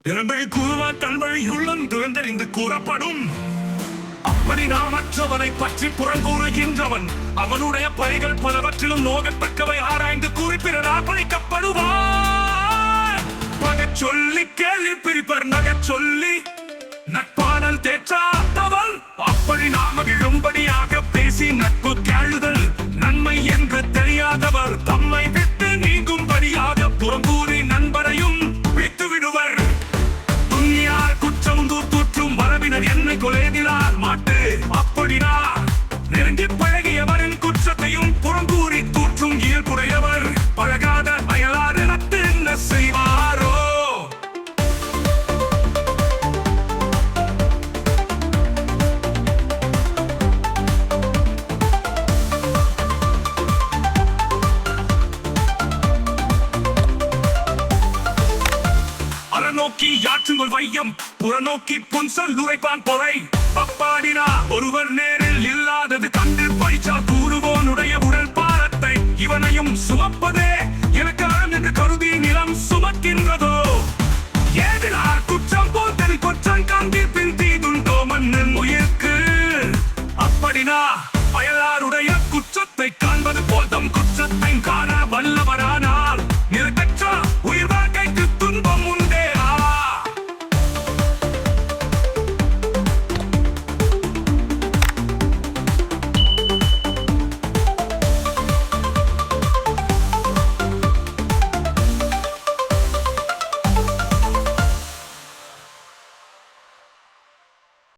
பிறந்தகை கூறுவான் தன்வழி உள்ளம் துறந்தறிந்து கூறப்படும். அப்படி நாம் மற்றவனை பற்றி புறங்கூறுகின்றவன் அவனுடைய பணிகள் பலவற்றிலும் நோகத்தக்கவை ஆராய்ந்து குறிப்பிடரால் பழிக்கப்படுவான். பகை சொல்லி கேள்வி பிரிப்பர் நகை சொல்லி நட்பாடல் தேற்றாதவள். அப்படி நாம விழும்படியாக பேசி நட்பு கேளுதல் நன்மை என்று தெரியாதவர் தம்மை விட்டு நீங்கும்படியாக புறங்கூறி நண்பரையும் விட்டு விடுவர். துன்னியார் குற்றம் தூற்றும் வரவினர் என்னை கொலைதிலார் மாட்டு. அப்படினா நெருங்கி பழகியவரின் குற்றத்தையும் புறங்கூறி தூற்றும் இயல்புடையவர் பழகாத அயலாறு நட்டு என்ன செய்வாரோ? நோக்கி யாற்றுங்கள் வையம் புறநோக்கி புன்சல் உரைப்பான் பொறை. அப்பாடினா ஒருவர் நேரில் இல்லாதது கண்டு பழிச்சா கூறுவோனுடைய உடல் பாரத்தை இவனையும் சுமப்பதே எனக்கு அறம் என்று கருதி நிலம் சுமக்கின்றதோ? ஏதிலா